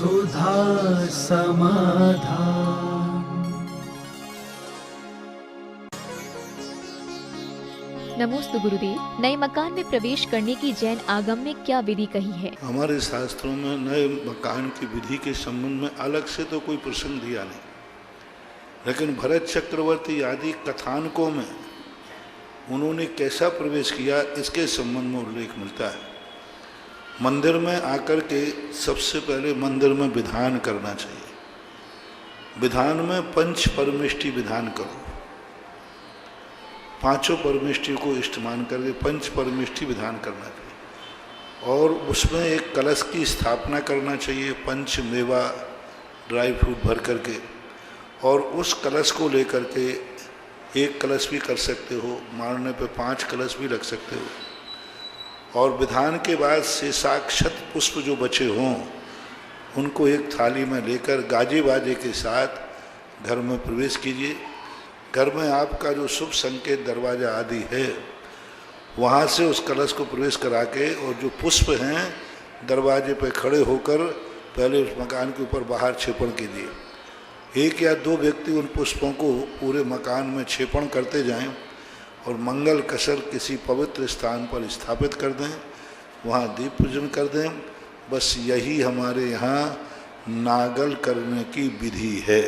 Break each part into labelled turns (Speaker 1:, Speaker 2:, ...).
Speaker 1: सुधा समाधान।
Speaker 2: नमोस्तु गुरुदेव। नए मकान में प्रवेश करने की जैन आगम में क्या विधि कही है?
Speaker 3: हमारे शास्त्रों में नए मकान की विधि के संबंध में अलग से तो कोई प्रसंग दिया नहीं, लेकिन भरत चक्रवर्ती आदि कथानकों में उन्होंने कैसा प्रवेश किया इसके संबंध में उल्लेख मिलता है। मंदिर में आकर के सबसे पहले मंदिर में विधान करना चाहिए। विधान में पंच परमेष्टि विधान करो, पांचों परमेष्टि को इष्ट मान करके पंच परमेष्टि विधान करना चाहिए। और उसमें एक कलश की स्थापना करना चाहिए, पंच मेवा ड्राई फ्रूट भर करके, और उस कलश को लेकर के एक कलश भी कर सकते हो, मारने पे 5 कलश भी रख सकते हो। और विधान के बाद शेषाक्षत पुष्प जो बचे हों उनको एक थाली में लेकर गाजे बाजे के साथ घर में प्रवेश कीजिए। घर में आपका जो शुभ संकेत दरवाजा आदि है वहाँ से उस कलश को प्रवेश करा के, और जो पुष्प हैं दरवाजे पर खड़े होकर पहले उस मकान के ऊपर बाहर छेपण कीजिए। 1 या 2 व्यक्ति उन पुष्पों को पूरे मकान में छेपण करते जाएं और मंगल कसर किसी पवित्र स्थान पर स्थापित कर दें, वहाँ दीप पूजन कर दें। बस यही हमारे यहाँ नागल करने की विधि है।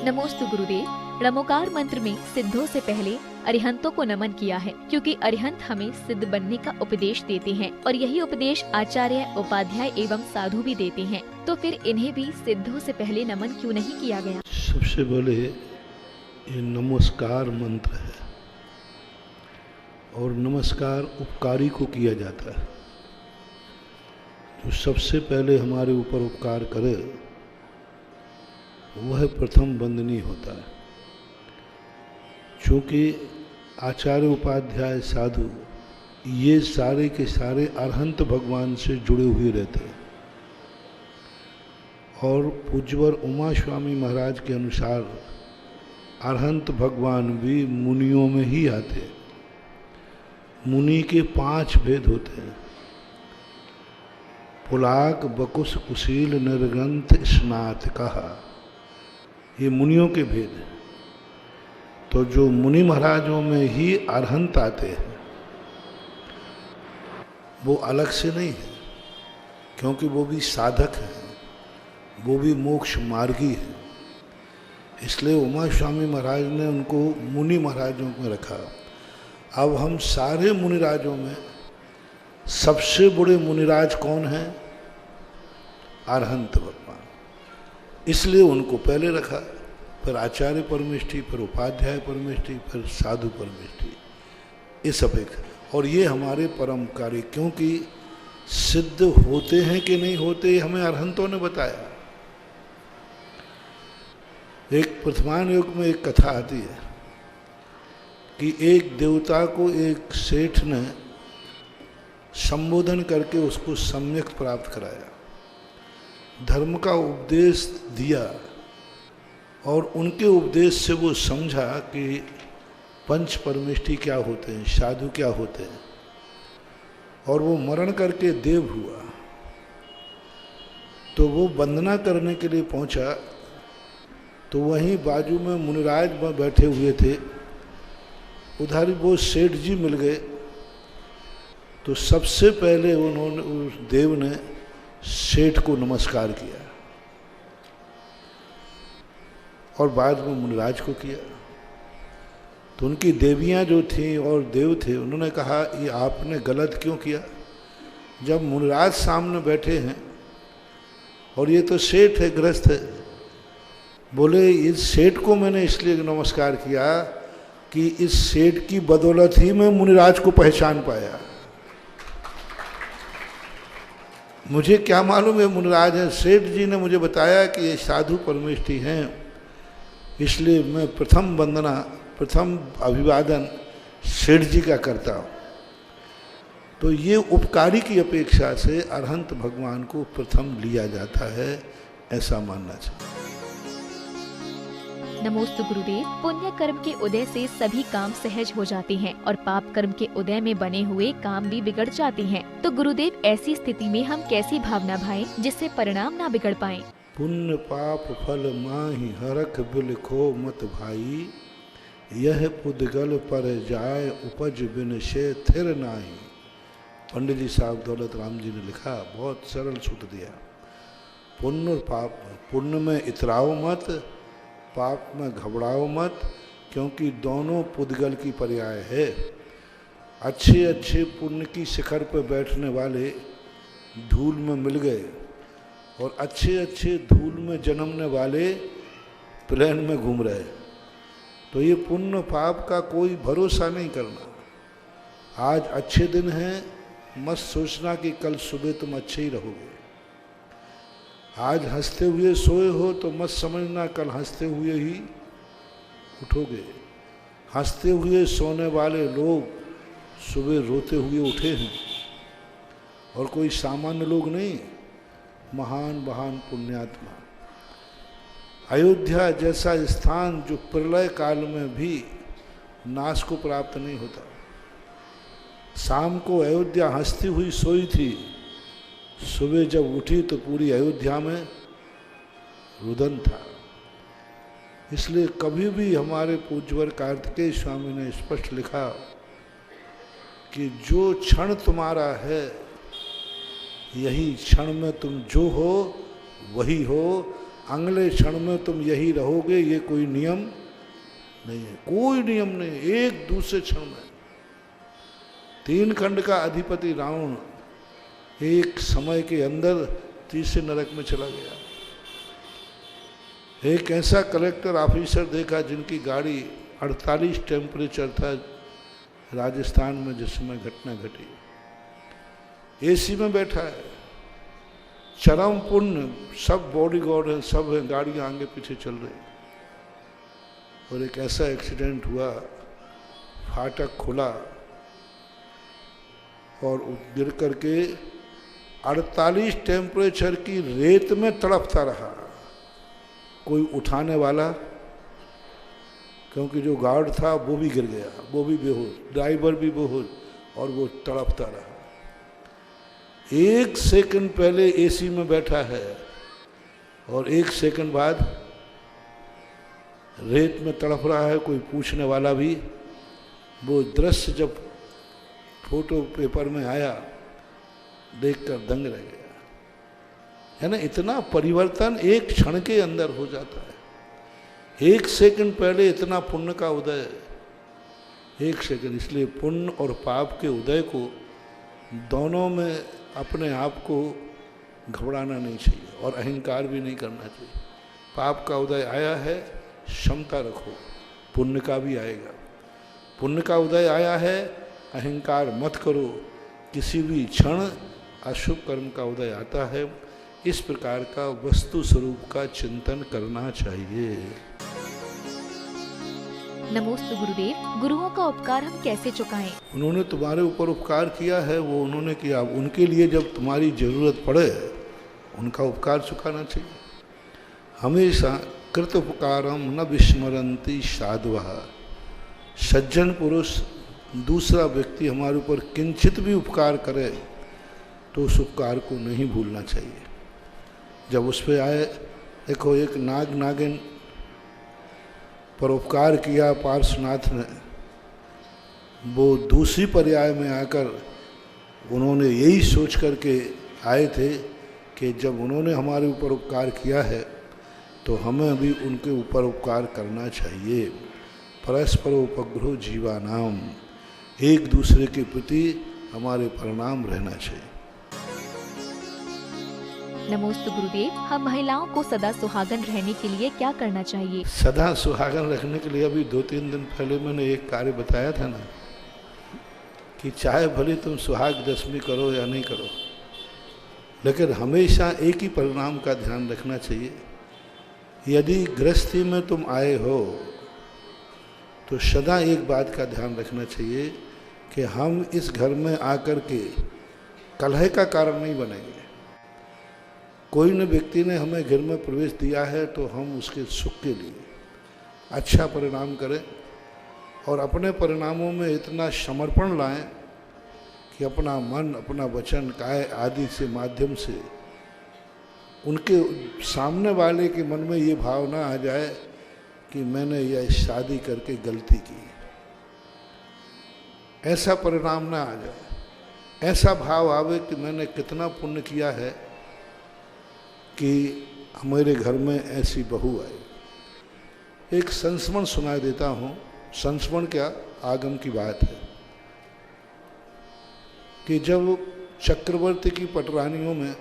Speaker 2: नमोस्तु गुरुदेव। रमोकार मंत्र में सिद्धों से पहले अरिहंतों को नमन किया है, क्योंकि अरिहंत हमें सिद्ध बनने का उपदेश देते हैं और यही उपदेश आचार्य, उपाध्याय एवं साधु भी देते हैं। तो फिर इन्हें भी सिद्धों से पहले नमन क्यों नहीं किया गया?
Speaker 3: सबसे पहले ये नमस्कार मंत्र है, और नमस्कार उपकारी को किया जाता है। जो सबसे पहले हमारे ऊपर उपकार करे वह प्रथम वंदनीय होता है। चूँकि आचार्य, उपाध्याय, साधु ये सारे के सारे अरहंत भगवान से जुड़े हुए रहते हैं, और पूज्यवर उमा स्वामी महाराज के अनुसार अरहंत भगवान भी मुनियों में ही आते हैं। मुनि के 5 भेद होते हैं: पुलाक, बकुश, कुशील, निर्ग्रंथ, स्नात कहा, ये मुनियों के भेद हैं। तो जो मुनि महाराजों में ही अरहंत आते हैं वो अलग से नहीं है, क्योंकि वो भी साधक हैं, वो भी मोक्ष मार्गी हैं। इसलिए उमा स्वामी महाराज ने उनको मुनि महाराजों में रखा। अब हम सारे मुनिराजों में सबसे बड़े मुनिराज कौन हैं? अरहंत भगवान। इसलिए उनको पहले रखा, फिर आचार्य परमेष्टि, फिर उपाध्याय परमेष्टि, फिर साधु परमेष्टि, इस अपेक्षा। और ये हमारे परम कार्य, क्योंकि सिद्ध होते हैं कि नहीं होते हमें अरहंतों ने बताया। एक वर्तमान युग में एक कथा आती है कि एक देवता को एक सेठ ने संबोधन करके उसको सम्यक प्राप्त कराया, धर्म का उपदेश दिया, और उनके उपदेश से वो समझा कि पंच परमेष्टि क्या होते हैं, साधु क्या होते हैं, और वो मरण करके देव हुआ। तो वो वंदना करने के लिए पहुंचा, तो वहीं बाजू में मुनिराज बैठे हुए थे, उधर वो सेठ जी मिल गए। तो सबसे पहले उन्होंने, उस देव ने सेठ को नमस्कार किया और बाद में मुनिराज को किया। तो उनकी देवियां जो थीं और देव थे, उन्होंने कहा ये आपने गलत क्यों किया? जब मुनिराज सामने बैठे हैं और ये तो सेठ है, गृहस्थ है। बोले इस सेठ को मैंने इसलिए नमस्कार किया कि इस सेठ की बदौलत ही मैं मुनिराज को पहचान पाया। मुझे क्या मालूम है मुनिराज है, सेठ जी ने मुझे बताया कि ये साधु परमेष्टि हैं, इसलिए मैं प्रथम वंदना, प्रथम अभिवादन सेठ जी का करता हूँ। तो ये उपकारी की अपेक्षा से अरहंत भगवान को प्रथम लिया जाता है, ऐसा मानना चाहिए।
Speaker 2: नमोस्तु गुरुदेव। पुण्य कर्म के उदय से सभी काम सहज हो जाते हैं और पाप कर्म के उदय में बने हुए काम भी बिगड़ जाते हैं। तो गुरुदेव, ऐसी स्थिति में हम कैसी भावना भाएं जिससे परिणाम ना बिगड़ पाएं?
Speaker 3: पुण्य पाप फल माहि हरख बिलखो मत भाई, यह पुद्गल पर जाय उपज बिन से थिर नाही। पंडित जी साहब दौलत राम जी ने लिखा, बहुत सरल सूत्र दिया। पुण्य और पाप, पुण्य में इतराओ मत, पाप में घबराओ मत, क्योंकि दोनों पुद्गल की पर्याय है। अच्छे अच्छे पुण्य की शिखर पर बैठने वाले धूल में मिल गए और अच्छे अच्छे धूल में जन्मने वाले प्लेन में घूम रहे। तो ये पुण्य पाप का कोई भरोसा नहीं करना। आज अच्छे दिन हैं, मत सोचना कि कल सुबह तुम अच्छे ही रहोगे। आज हंसते हुए सोए हो तो मत समझना कल हंसते हुए ही उठोगे। हंसते हुए सोने वाले लोग सुबह रोते हुए उठे हैं और कोई सामान्य लोग नहीं, महान महान पुण्यात्मा। अयोध्या जैसा स्थान जो प्रलय काल में भी नाश को प्राप्त नहीं होता। शाम को अयोध्या हंसती हुई सोई थी, सुबह जब उठी तो पूरी अयोध्या में रुदन था। इसलिए कभी भी हमारे पूज्यवर कार्तिकेय स्वामी ने स्पष्ट लिखा कि जो क्षण तुम्हारा है, यही क्षण में तुम जो हो वही हो, अगले क्षण में तुम यही रहोगे। ये कोई नियम नहीं है, कोई नियम नहीं। एक दूसरे क्षण में 3 खंड का अधिपति रावण एक समय के अंदर तीसरे नरक में चला गया। एक ऐसा कलेक्टर ऑफिसर देखा जिनकी गाड़ी 48 टेम्परेचर था राजस्थान में जिस समय घटना घटी, एसी में बैठा है, चरम पुण्य, सब बॉडीगार्ड है, सब है, गाड़ियां आगे पीछे चल रही। और एक ऐसा एक्सीडेंट हुआ, फाटक खुला और गिर करके 48 टेम्परेचर की रेत में तड़पता रहा। कोई उठाने वाला, क्योंकि जो गार्ड था वो भी गिर गया, वो भी बेहोश, ड्राइवर भी बेहोश, और वो तड़पता रहा। 1 सेकंड पहले एसी में बैठा है और 1 सेकंड बाद रेत में तड़प रहा है, कोई पूछने वाला भी। वो दृश्य जब फोटो पेपर में आया, देखकर दंग रह गया। है ना, इतना परिवर्तन एक क्षण के अंदर हो जाता है। 1 सेकंड पहले इतना पुण्य का उदय, 1 सेकंड। इसलिए पुण्य और पाप के उदय को दोनों में अपने आप को घबराना नहीं चाहिए और अहंकार भी नहीं करना चाहिए। पाप का उदय आया है, क्षमता रखो, पुण्य का भी आएगा। पुण्य का उदय आया है, अहंकार मत करो। किसी भी क्षण अशुभ कर्म का उदय आता है। इस प्रकार का वस्तु स्वरूप का चिंतन करना चाहिए।
Speaker 2: नमोस्तु गुरुदेव। गुरुओं का उपकार हम कैसे चुकाएं?
Speaker 3: उन्होंने तुम्हारे ऊपर उपकार किया है, वो उन्होंने किया। उनके लिए जब तुम्हारी जरूरत पड़े, उनका उपकार चुकाना चाहिए। हमेशा कृत उपकारम न विस्मरंती साधवः। सज्जन पुरुष, दूसरा व्यक्ति हमारे ऊपर किंचित भी उपकार करे तो उस उपकार को नहीं भूलना चाहिए। जब उस पर आए, देखो एक नाग नागिन पर उपकार किया पार्श्वनाथ ने, वो दूसरी पर्याय में आकर उन्होंने यही सोच करके आए थे कि जब उन्होंने हमारे ऊपर उपकार किया है तो हमें भी उनके ऊपर उपकार करना चाहिए। परस्पर उपग्रह जीवानाम, एक दूसरे के प्रति हमारे परिणाम रहना चाहिए।
Speaker 2: नमोस्तु गुरुदेव। हम महिलाओं को सदा सुहागन रहने के लिए क्या करना चाहिए?
Speaker 3: सदा सुहागन रखने के लिए अभी 2-3 दिन पहले मैंने एक कार्य बताया था ना, कि चाहे भले तुम सुहाग दशमी करो या नहीं करो, लेकिन हमेशा एक ही परिणाम का ध्यान रखना चाहिए। यदि गृहस्थी में तुम आए हो तो सदा एक बात का ध्यान रखना चाहिए कि हम इस घर में आकर के कलह का कारण नहीं बनेंगे। कोई न व्यक्ति ने हमें घर में प्रवेश दिया है तो हम उसके सुख के लिए, अच्छा परिणाम करें और अपने परिणामों में इतना समर्पण लाएं कि अपना मन, अपना वचन, काय आदि से माध्यम से उनके सामने वाले के मन में ये भावना आ जाए कि मैंने यह शादी करके गलती की। ऐसा परिणाम ना आ जाए, ऐसा भाव आवे कि मैंने कितना पुण्य किया है कि हमारे घर में ऐसी बहू आई। एक संस्मरण सुनाई देता हूँ, संस्मरण क्या, आगम की बात है कि जब चक्रवर्ती की पटरानियों में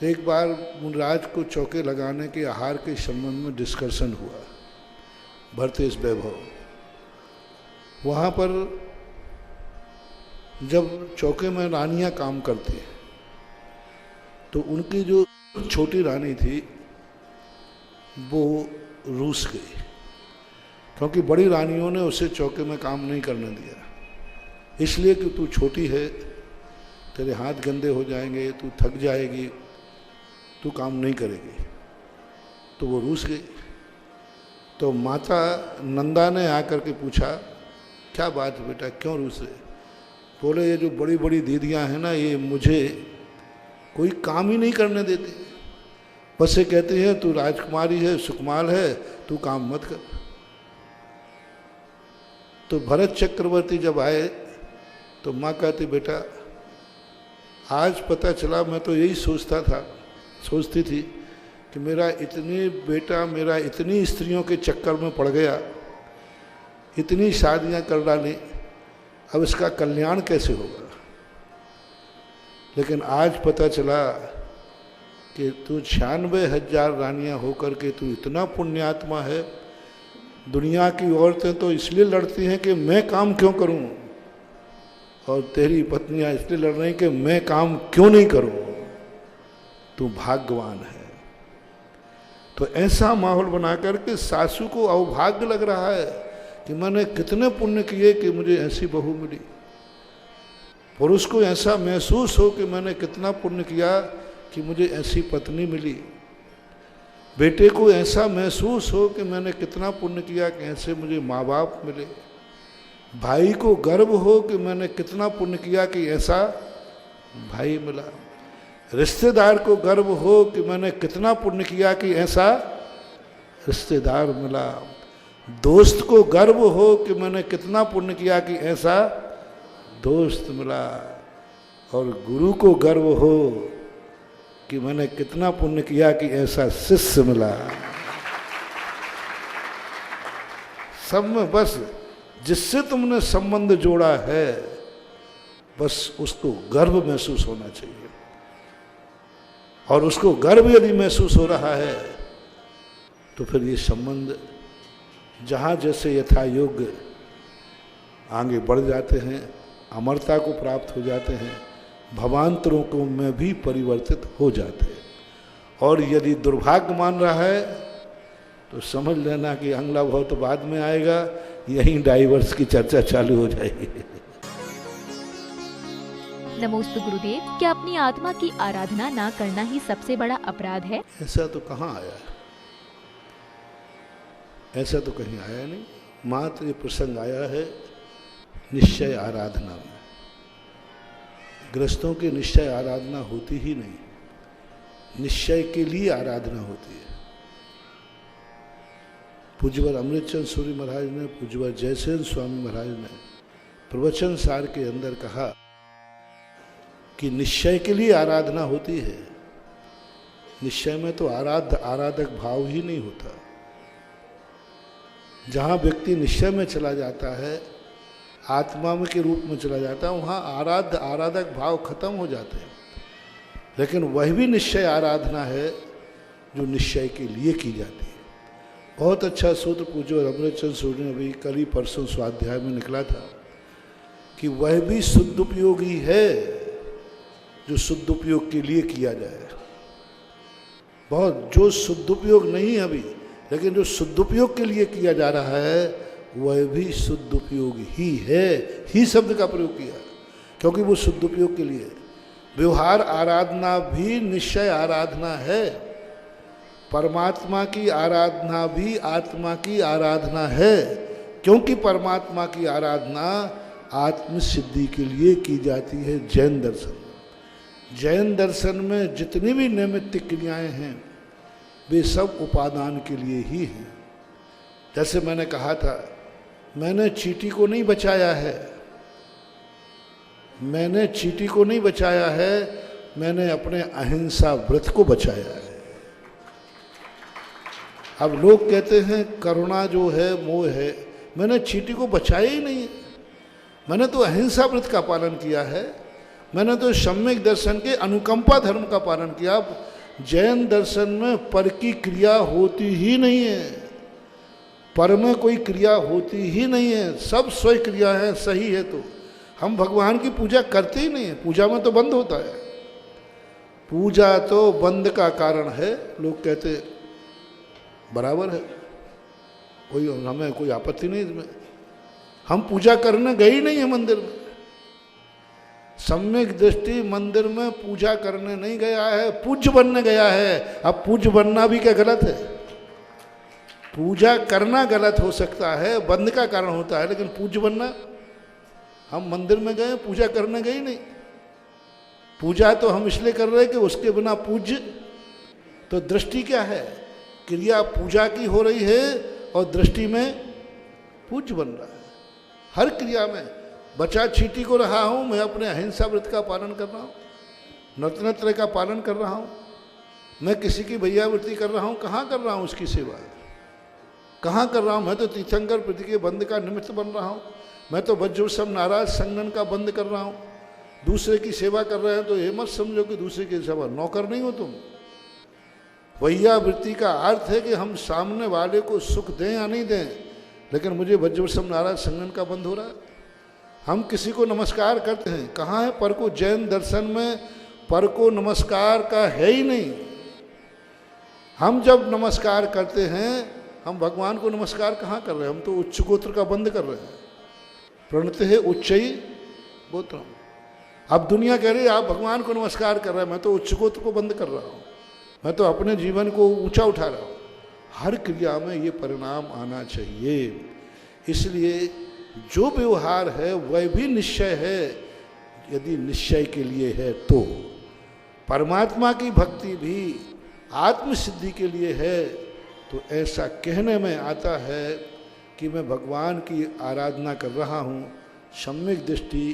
Speaker 3: एक बार मुनराज को चौके लगाने के आहार के संबंध में डिस्कशन हुआ, भरतेश वैभव। वहाँ पर जब चौके में रानियाँ काम करती तो उनकी जो छोटी रानी थी वो रूस गई, क्योंकि बड़ी रानियों ने उसे चौके में काम नहीं करने दिया, इसलिए कि तू छोटी है, तेरे हाथ गंदे हो जाएंगे, तू थक जाएगी, तू काम नहीं करेगी। तो वो रूस गई। तो माता नंदा ने आकर के पूछा, क्या बात है बेटा, क्यों रूसे? बोले ये जो बड़ी बड़ी दीदियां हैं ना, ये मुझे कोई काम ही नहीं करने देती, बस ये कहती है तू राजकुमारी है, सुकुमार है, तू काम मत कर। तो भरत चक्रवर्ती जब आए तो माँ कहती, बेटा आज पता चला, मैं तो यही सोचती थी कि मेरा इतनी स्त्रियों के चक्कर में पड़ गया, इतनी शादियां कर डाली, अब इसका कल्याण कैसे होगा। लेकिन आज पता चला कि तू 96,000 रानियां होकर के तू इतना पुण्यात्मा है। दुनिया की औरतें तो इसलिए लड़ती हैं कि मैं काम क्यों करूं, और तेरी पत्नियां इसलिए लड़ रही कि मैं काम क्यों नहीं करूं। तू भाग्यवान है। तो ऐसा माहौल बना करके सासू को अभाग्य लग रहा है कि मैंने कितने पुण्य किए कि मुझे ऐसी बहू मिली। पुरुष को ऐसा महसूस हो कि मैंने कितना पुण्य किया कि मुझे ऐसी पत्नी मिली। बेटे को ऐसा महसूस हो कि मैंने कितना पुण्य किया कि ऐसे मुझे माँ बाप मिले। भाई को गर्व हो कि मैंने कितना पुण्य किया कि ऐसा भाई मिला। रिश्तेदार को गर्व हो कि मैंने कितना पुण्य किया कि ऐसा रिश्तेदार मिला। दोस्त को गर्व हो कि मैंने कितना पुण्य किया कि ऐसा दोस्त मिला। और गुरु को गर्व हो कि मैंने कितना पुण्य किया कि ऐसा शिष्य मिला। सब में बस जिससे तुमने संबंध जोड़ा है, बस उसको गर्व महसूस होना चाहिए। और उसको गर्व यदि महसूस हो रहा है तो फिर ये संबंध जहाँ जैसे यथा योग्य आगे बढ़ जाते हैं, अमरता को प्राप्त हो जाते हैं, भवांतरों को में भी परिवर्तित हो जाते हैं। और यदि दुर्भाग्य मान रहा है तो समझ लेना कि अगला भाव तो बाद में आएगा, यहीं डाइवर्स की चर्चा चालू हो जाएगी।
Speaker 2: नमोस्तु गुरुदेव, क्या अपनी आत्मा की आराधना ना करना ही सबसे बड़ा अपराध है?
Speaker 3: ऐसा तो कहाँ आया है, ऐसा तो कहीं आया नहीं। मात्र ये प्रसंग आया है निश्चय आराधना में। गृहस्थों की निश्चय आराधना होती ही नहीं, निश्चय के लिए आराधना होती है। पूज्यवर अमृतचंद सूरी महाराज ने, पूज्यवर जयसेन स्वामी महाराज ने प्रवचन सार के अंदर कहा कि निश्चय के लिए आराधना होती है। निश्चय में तो आराधक भाव ही नहीं होता। जहाँ व्यक्ति निश्चय में चला जाता है, आत्मा में के रूप में चला जाता है, वहाँ आराधक भाव खत्म हो जाते हैं। लेकिन वह भी निश्चय आराधना है जो निश्चय के लिए की जाती है। बहुत अच्छा सूत्र पूज्य अमृतचंद सूरी ने अभी कल ही परसों स्वाध्याय में निकला था कि वह भी शुद्धोपयोगी है जो शुद्धोपयोग के लिए किया जाए। बहुत जो शुद्धोपयोग नहीं है अभी, लेकिन जो शुद्धोपयोग के लिए किया जा रहा है वह भी शुद्धोपयोग ही है, ही शब्द का प्रयोग किया, क्योंकि वो शुद्धोपयोग के लिए। व्यवहार आराधना भी निश्चय आराधना है, परमात्मा की आराधना भी आत्मा की आराधना है, क्योंकि परमात्मा की आराधना आत्म सिद्धि के लिए की जाती है। जैन दर्शन, जैन दर्शन में जितनी भी नैमित्तिक क्रियाएं हैं वे सब उपादान के लिए ही हैं। जैसे मैंने कहा था, मैंने चींटी को नहीं बचाया है, मैंने चींटी को नहीं बचाया है, मैंने अपने अहिंसा व्रत को बचाया है। अब लोग कहते हैं करुणा जो है मोह है, मैंने चींटी को बचाया ही नहीं, मैंने तो अहिंसा व्रत का पालन किया है, मैंने तो सम्यक दर्शन के अनुकंपा धर्म का पालन किया। जैन दर्शन में पर की क्रिया होती ही नहीं है, पर में कोई क्रिया होती ही नहीं है, सब स्वयं क्रिया है। सही है तो हम भगवान की पूजा करते ही नहीं है, पूजा में तो बंद होता है, पूजा तो बंद का कारण है। लोग कहते बराबर है, कोई हमें कोई आपत्ति नहीं इसमें, हम पूजा करने गए ही नहीं है मंदिर में। सम्यक दृष्टि मंदिर में पूजा करने नहीं गया है, पूज्य बनने गया है। अब पूज्य बनना भी क्या गलत है? पूजा करना गलत हो सकता है, बंद का कारण होता है, लेकिन पूज्य बनना, हम मंदिर में गए पूजा करने गए नहीं। पूजा तो हम इसलिए कर रहे हैं कि उसके बिना पूज्य, तो दृष्टि क्या है? क्रिया पूजा की हो रही है और दृष्टि में पूज्य बन रहा है। हर क्रिया में बचा चींटी को रहा हूँ, मैं अपने अहिंसा व्रत का पालन कर रहा हूँ, नतनत्र का पालन कर रहा हूँ, मैं किसी की भैयावृत्ति कर रहा हूँ। कहाँ कर रहा हूँ उसकी सेवा? कहाँ कर रहा हूँ? मैं तो तीर्थंकर प्रति के बंद का निमित्त बन रहा हूँ, मैं तो वज्रोत्सव नाराज संगन का बंद कर रहा हूँ। दूसरे की सेवा कर रहे हैं तो ये मत समझो कि दूसरे की सेवा, नौकर नहीं हो तुम। भैयावृत्ति का अर्थ है कि हम सामने वाले को सुख दें या नहीं दें, लेकिन मुझे वज्रोत्सव नाराज संगन का बंद हो रहा है। हम किसी को नमस्कार करते हैं, कहाँ है पर को? जैन दर्शन में पर को नमस्कार का है ही नहीं। हम जब नमस्कार करते हैं, हम भगवान को नमस्कार कहाँ कर रहे हैं? हम तो उच्च गोत्र का बंद कर रहे हैं। प्रणत है उच्चई गोत्र। अब दुनिया कह रही है आप भगवान को नमस्कार कर रहे हैं, मैं तो उच्च गोत्र को बंद कर रहा हूँ, मैं तो अपने जीवन को ऊंचा उठा रहा हूँ। हर क्रिया में ये परिणाम आना चाहिए। इसलिए जो व्यवहार है वह भी निश्चय है, यदि निश्चय के लिए है तो। परमात्मा की भक्ति भी आत्म सिद्धि के लिए है, तो ऐसा कहने में आता है कि मैं भगवान की आराधना कर रहा हूँ, सम्यक दृष्टि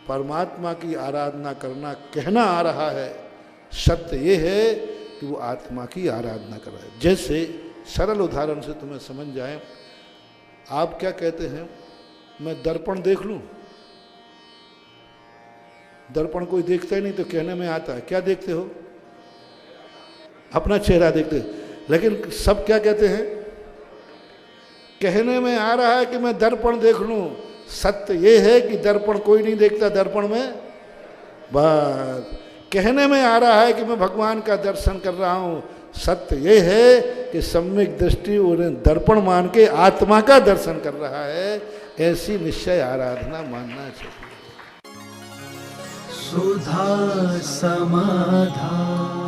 Speaker 3: परमात्मा की आराधना करना कहना आ रहा है। सत्य ये है कि वो आत्मा की आराधना कर रहा है। जैसे सरल उदाहरण से तुम्हें समझ जाए, आप क्या कहते हैं, मैं दर्पण देख लूं? दर्पण कोई देखता ही नहीं, तो कहने में आता है क्या देखते हो? अपना चेहरा देखते। लेकिन सब क्या कहते हैं? कहने में आ रहा है कि मैं दर्पण देख लूं। सत्य ये है कि दर्पण कोई नहीं देखता, दर्पण में बस कहने में आ रहा है कि मैं भगवान का दर्शन कर रहा हूं। सत्य ये है कि सम्यक दृष्टि उन्हें दर्पण मान के आत्मा का दर्शन कर रहा है। ऐसी निश्चय आराधना मानना चाहिए।
Speaker 1: सुधा समाधान।